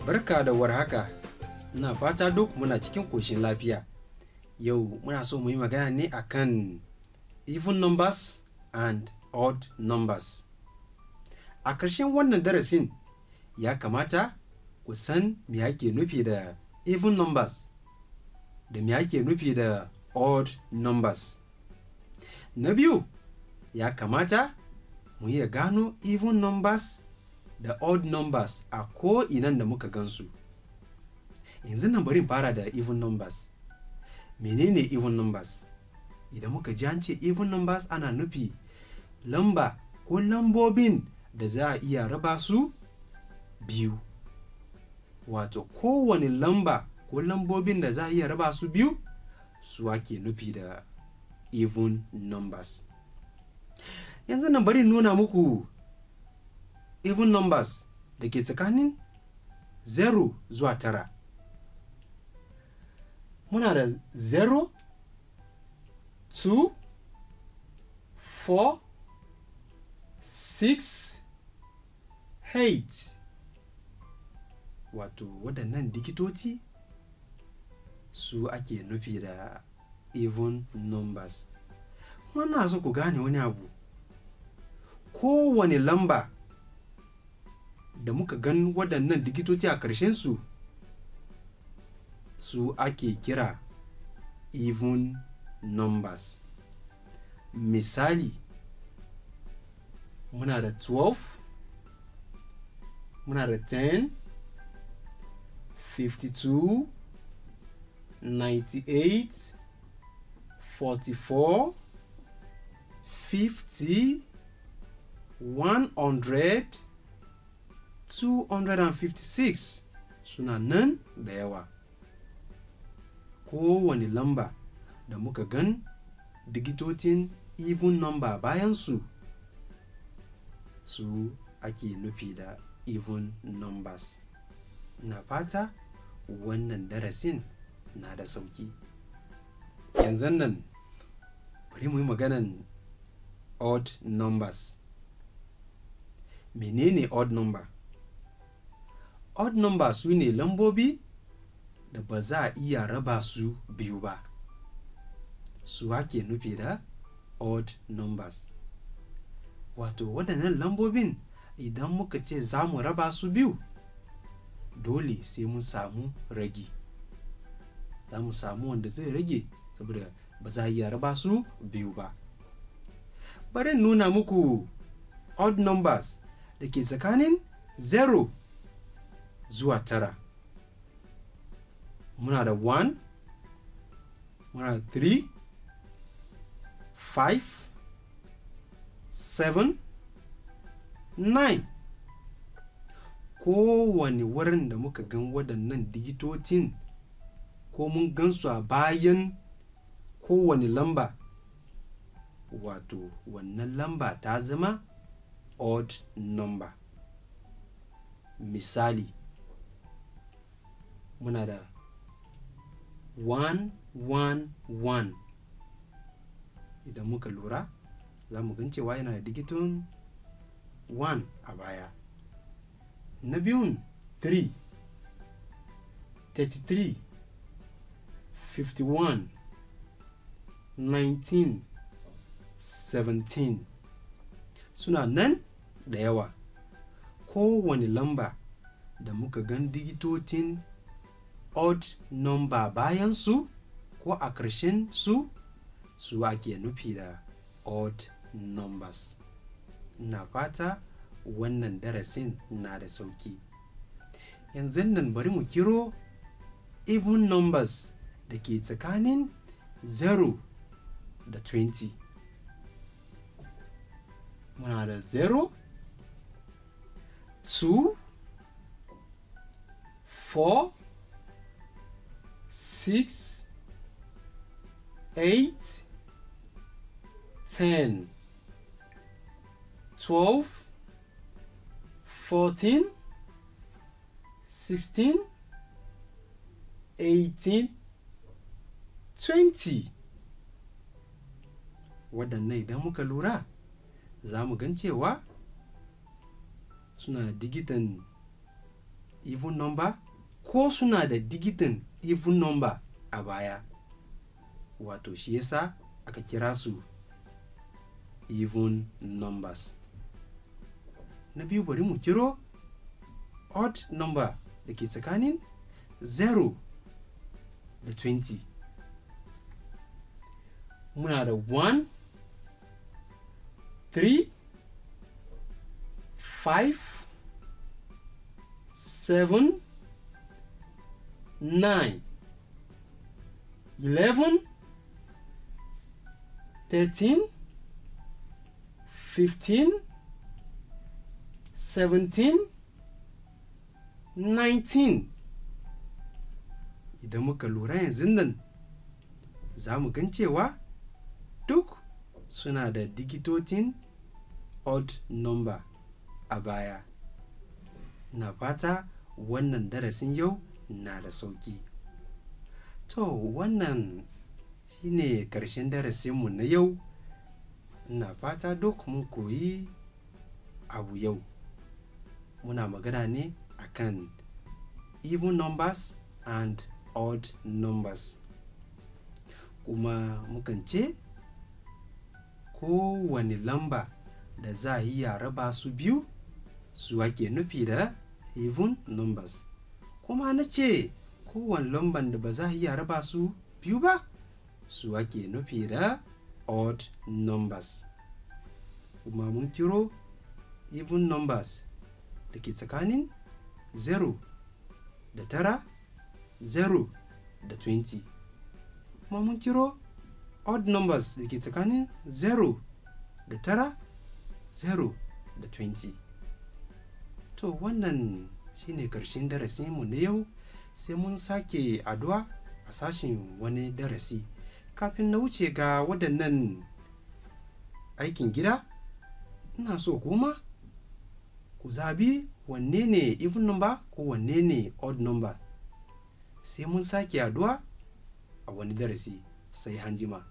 Barka da warhaka, ina fata duk muna cikin ƙoshin lafiya. Yau muna so mu yi magana ne akan even numbers and odd numbers. A ƙarshen wannan darasin ya kamata ku san me ake nufi da even numbers da me ake nufi da odd numbers. Na biyu, ya kamata mu iya gano even numbers da odd numbers a ko'inan da muka gansu. Yanzu nan bari in fara da even numbers. Menene even numbers? Idan muka ji an ce even numbers ana nufi lamba ko lambobin da za a iya raba su biyu. Wato kowane lamba ko lambobin da za a iya raba su biyu su ake nufi da even numbers. Yanzu nan bari nuna muku even numbers da ke tsakanin 0 zuwa 9. Muna da 0, 2, 4, 6, 8. Wato waɗannan digitoci su ake nufi da even numbers. Muna so ku gane wani abu. Kowane lamba da muka gan waɗannan digitoci a ƙarshensu su ake kira even numbers. Misali, muna da 12, muna da 10, 52, 98, 44, 50, 100, 256 suna nan da yawa. Kowane lamba da muka gan digitocin even number bayansu su ake nufi da even numbers. Na fata wannan darasin na da sauki. Yanzu nan bari mu yi maganan odd numbers. Menene odd number? Odd number su ne lambobi da ba za a iya raba su biyu ba. Su ake nufi da odd numbers. Wato waɗannan lambobin idan muka ce za mu raba su biyu, dole sai mun samu ragi. Za mu samu wanda zai rage saboda ba za a iya raba su biyu ba. Bari nuna muku odd numbers da ke tsakanin 0 zuwa 9. Muna da 1, muna da 3, 5, 7, 9. Kowane wurin da muka gan waɗannan digitocin ko mun gansu a bayan kowane lamba, wato wannan lamba ta zama odd number. Misali, muna da 111. Idan muka lura za mu gan cewa yana da digiton 1 a baya. Na biyun 3, 33, 51, 19, 17 suna nan da yawa. Kowane lamba da muka gan digitocin odd number bayan su ko a ƙarshen su, su ake nufi da odd numbers. Ina fata wannan darasin na da sauki. Yanzu nan bari mu kiro even numbers da ke tsakanin 0 da 20. Muna da 0, 2, 4, 6, 8, 10, 12, 14, 16, 18, 20. Waɗannan idan muka lura za mu gan cewa suna digitan even number ko suna da digitin even number a baya, wato shi yasa aka kira su even numbers. Na biyu bari mu kiro odd number da ke tsakanin 0 da 20. Muna da 1, 3, 5, 7, 9, 11, 13, 15, 17, 19. Idan muka lura yanzu nan za mu gan cewa duk suna da digitotin odd number a baya. Na fata wannan darasin yau na da sauki. To wannan shine ƙarshen darasinmu na yau. Na fata duk mun koyi abu yau. Muna magana ne akan even numbers and odd numbers. Kuma mukan ce kowane lamba da za a iya raba su biyu su ake nufi da even numbers. Kuma na ce kowane lamban da ba za a iya raba su biyu ba su ake nufi da odd numbers. Kuma mun kiro even numbers da ke tsakanin 0 da 9, 0 da 20. Kuma mun kiro odd numbers da ke tsakanin 0 da 9, 0 da 20. To wannan shine ƙarshen darasinmu na yau, sai mun sake addu'a a sashin wani darasi. Kafin na wuce ga waɗannan aikin gida, ina so kuma ku zabi wanne ne even number ko wanne ne odd number. Sai mun sake addu'a a wani darasi, sai hanjima.